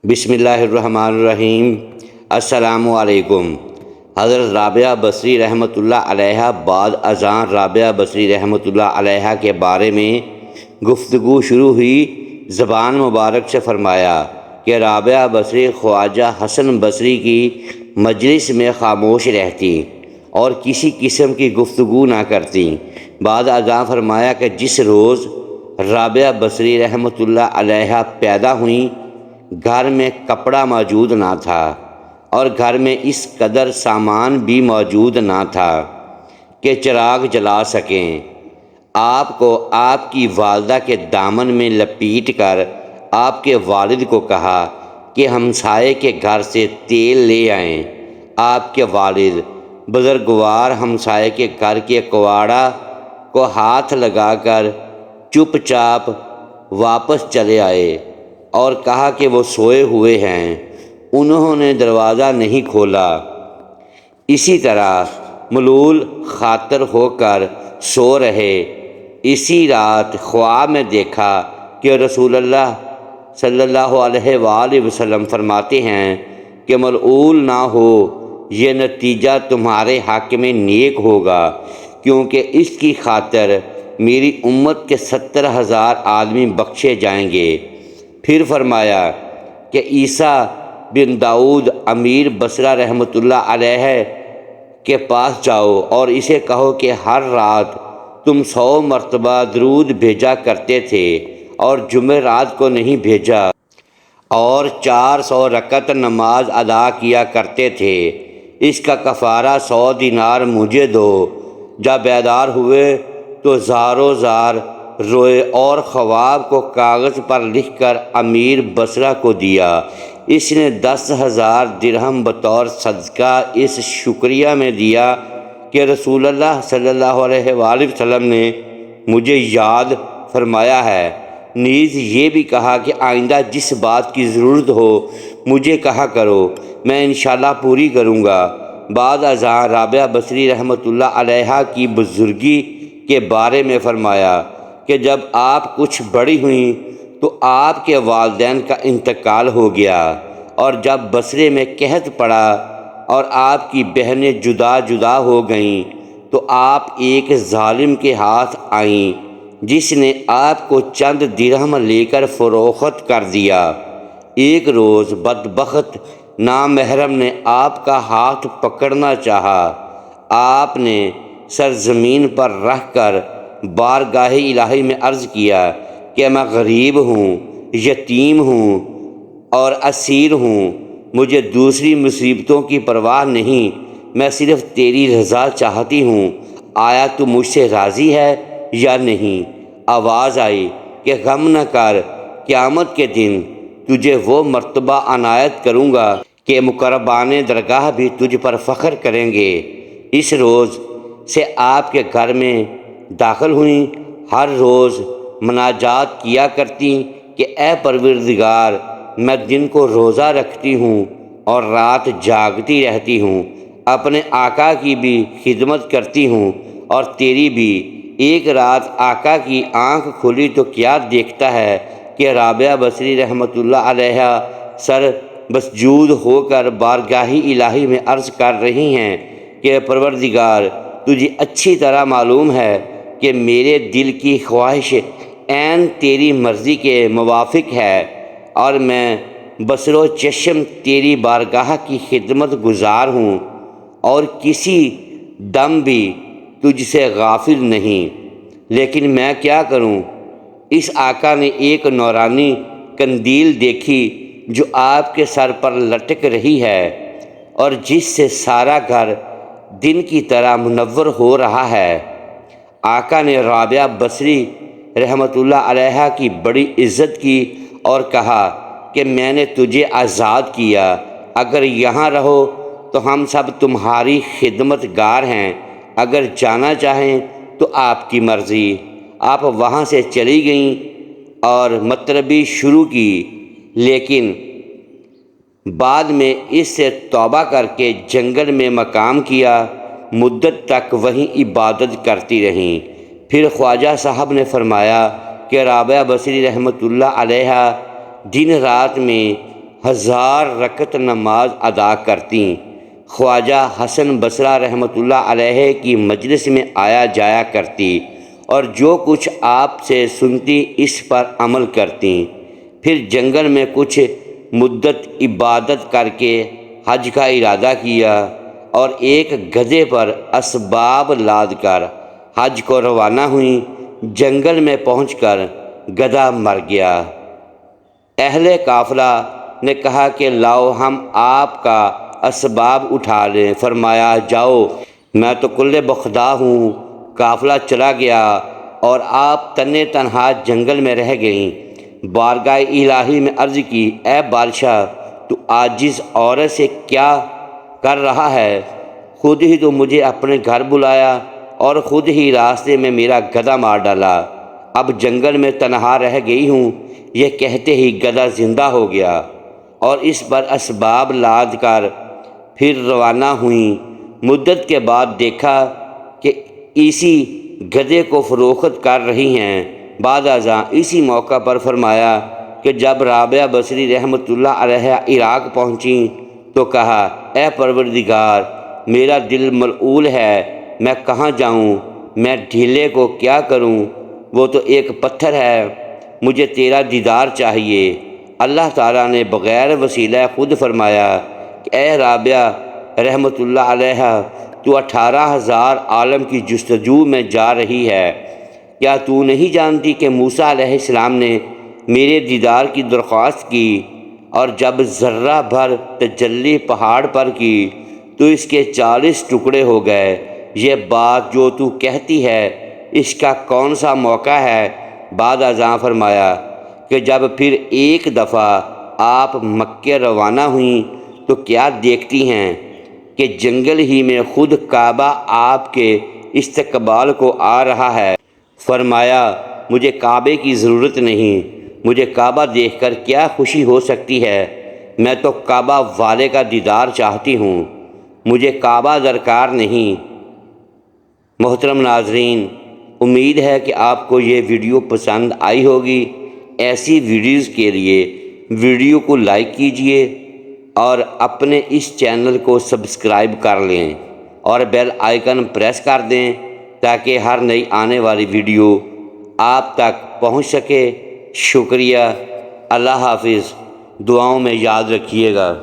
بسم اللہ الرحمن الرحیم۔ السلام علیکم۔ حضرت رابعہ بصری رحمۃ اللہ علیہ بعد ازاں رابعہ بصری رحمۃ اللہ علیہ کے بارے میں گفتگو شروع ہوئی۔ زبان مبارک سے فرمایا کہ رابعہ بصری خواجہ حسن بصری کی مجلس میں خاموش رہتی اور کسی قسم کی گفتگو نہ کرتی۔ بعد ازاں فرمایا کہ جس روز رابعہ بصری رحمۃ اللہ علیہ پیدا ہوئیں، گھر میں کپڑا موجود نہ تھا اور گھر میں اس قدر سامان بھی موجود نہ تھا کہ چراغ جلا سکیں۔ آپ کو آپ کی والدہ کے دامن میں لپیٹ کر آپ کے والد کو کہا کہ ہمسائے کے گھر سے تیل لے آئیں۔ آپ کے والد بزرگوار ہمسائے کے گھر کے کواڑا کو ہاتھ لگا کر چپ چاپ واپس چلے آئے اور کہا کہ وہ سوئے ہوئے ہیں۔ انہوں نے دروازہ نہیں کھولا۔ اسی طرح ملول خاطر ہو کر سو رہے۔ اسی رات خواب میں دیکھا کہ رسول اللہ صلی اللہ علیہ وآلہ وسلم فرماتے ہیں کہ ملعون نہ ہو، یہ نتیجہ تمہارے حق میں نیک ہوگا، کیونکہ اس کی خاطر میری امت کے 70,000 آدمی بخشے جائیں گے۔ پھر فرمایا کہ عیسیٰ بن داؤد امیر بصرہ رحمۃ اللہ علیہ کے پاس جاؤ اور اسے کہو کہ ہر رات تم 100 مرتبہ درود بھیجا کرتے تھے اور جمعرات کو نہیں بھیجا، اور 400 رکعت نماز ادا کیا کرتے تھے۔ اس کا کفارہ 100 دینار مجھے دو۔ جب بیدار ہوئے تو زارو زار روئے اور خواب کو کاغذ پر لکھ کر امیر بصرہ کو دیا۔ اس نے 10,000 درہم بطور صدقہ اس شکریہ میں دیا کہ رسول اللہ صلی اللہ علیہ وآلہ وسلم نے مجھے یاد فرمایا ہے۔ نیز یہ بھی کہا کہ آئندہ جس بات کی ضرورت ہو مجھے کہا کرو، میں انشاءاللہ پوری کروں گا۔ بعد ازاں رابعہ بصری رحمۃ اللہ علیہ کی بزرگی کے بارے میں فرمایا کہ جب آپ کچھ بڑی ہوئیں تو آپ کے والدین کا انتقال ہو گیا، اور جب بصرے میں قحط پڑا اور آپ کی بہنیں جدا جدا ہو گئیں تو آپ ایک ظالم کے ہاتھ آئیں جس نے آپ کو چند درہم لے کر فروخت کر دیا۔ ایک روز بدبخت نامحرم نے آپ کا ہاتھ پکڑنا چاہا۔ آپ نے سرزمین پر رکھ کر بارگاہ الہی میں عرض کیا کہ میں غریب ہوں، یتیم ہوں اور اسیر ہوں، مجھے دوسری مصیبتوں کی پرواہ نہیں، میں صرف تیری رضا چاہتی ہوں، آیا تو مجھ سے راضی ہے یا نہیں؟ آواز آئی کہ غم نہ کر، قیامت کے دن تجھے وہ مرتبہ عنایت کروں گا کہ مقربان درگاہ بھی تجھ پر فخر کریں گے۔ اس روز سے آپ کے گھر میں داخل ہوئیں، ہر روز مناجات کیا کرتی کہ اے پروردگار، میں دن کو روزہ رکھتی ہوں اور رات جاگتی رہتی ہوں، اپنے آقا کی بھی خدمت کرتی ہوں اور تیری بھی۔ ایک رات آقا کی آنکھ کھلی تو کیا دیکھتا ہے کہ رابعہ بصری رحمۃ اللہ علیہ سر مسجود ہو کر بارگاہ الہی میں عرض کر رہی ہیں کہ پروردگار، تجھے اچھی طرح معلوم ہے کہ میرے دل کی خواہش عین تیری مرضی کے موافق ہے، اور میں بصر و چشم تیری بارگاہ کی خدمت گزار ہوں اور کسی دم بھی تجھ سے غافل نہیں، لیکن میں کیا کروں؟ اس آقا نے ایک نورانی قندیل دیکھی جو آپ کے سر پر لٹک رہی ہے اور جس سے سارا گھر دن کی طرح منور ہو رہا ہے۔ آقا نے رابعہ بصری رحمۃ اللہ علیہ کی بڑی عزت کی اور کہا کہ میں نے تجھے آزاد کیا، اگر یہاں رہو تو ہم سب تمہاری خدمت گار ہیں، اگر جانا چاہیں تو آپ کی مرضی۔ آپ وہاں سے چلی گئیں اور مطلبی شروع کی، لیکن بعد میں اس سے توبہ کر کے جنگل میں مقام کیا، مدت تک وہیں عبادت کرتی رہیں۔ پھر خواجہ صاحب نے فرمایا کہ رابعہ بصری رحمۃ اللہ علیہ دن رات میں 1000 رکعت نماز ادا کرتیں۔ خواجہ حسن بصری رحمۃ اللہ علیہ کی مجلس میں آیا جایا کرتی اور جو کچھ آپ سے سنتی اس پر عمل کرتیں۔ پھر جنگل میں کچھ مدت عبادت کر کے حج کا ارادہ کیا اور ایک گدھے پر اسباب لاد کر حج کو روانہ ہوئیں۔ جنگل میں پہنچ کر گدھا مر گیا۔ اہل قافلہ نے کہا کہ لاؤ ہم آپ کا اسباب اٹھا لیں۔ فرمایا جاؤ، میں تو کل بخدا ہوں۔ قافلہ چلا گیا اور آپ تنے تنہا جنگل میں رہ گئیں۔ بارگاہ الہی میں عرض کی، اے بادشاہ، تو عاجز عورت سے کیا کر رہا ہے؟ خود ہی تو مجھے اپنے گھر بلایا اور خود ہی راستے میں میرا گدھا مار ڈالا۔ اب جنگل میں تنہا رہ گئی ہوں۔ یہ کہتے ہی گدھا زندہ ہو گیا اور اس پر اسباب لاد کر پھر روانہ ہوئیں۔ مدت کے بعد دیکھا کہ اسی گدھے کو فروخت کر رہی ہیں۔ بعد ازاں اسی موقع پر فرمایا کہ جب رابعہ بصری رحمۃ اللہ علیہ عراق پہنچیں تو کہا، اے پروردگار، میرا دل ملعول ہے، میں کہاں جاؤں؟ میں ڈھیلے کو کیا کروں؟ وہ تو ایک پتھر ہے، مجھے تیرا دیدار چاہیے۔ اللہ تعالیٰ نے بغیر وسیلہ خود فرمایا کہ اے رابعہ رحمۃ اللہ علیہ، تو 18,000 عالم کی جستجو میں جا رہی ہے۔ کیا تو نہیں جانتی کہ موسیٰ علیہ السلام نے میرے دیدار کی درخواست کی اور جب ذرہ بھر تجلی پہاڑ پر کی تو اس کے 40 ٹکڑے ہو گئے؟ یہ بات جو تو کہتی ہے اس کا کون سا موقع ہے؟ بعد ازاں فرمایا کہ جب پھر ایک دفعہ آپ مکے روانہ ہوئیں تو کیا دیکھتی ہیں کہ جنگل ہی میں خود کعبہ آپ کے استقبال کو آ رہا ہے۔ فرمایا مجھے کعبے کی ضرورت نہیں، مجھے کعبہ دیکھ کر کیا خوشی ہو سکتی ہے؟ میں تو کعبہ والے کا دیدار چاہتی ہوں، مجھے کعبہ درکار نہیں۔ محترم ناظرین، امید ہے کہ آپ کو یہ ویڈیو پسند آئی ہوگی۔ ایسی ویڈیوز کے لیے ویڈیو کو لائک کیجئے اور اپنے اس چینل کو سبسکرائب کر لیں اور بیل آئیکن پریس کر دیں تاکہ ہر نئی آنے والی ویڈیو آپ تک پہنچ سکے۔ شکریہ۔ اللہ حافظ۔ دعاؤں میں یاد رکھیے گا۔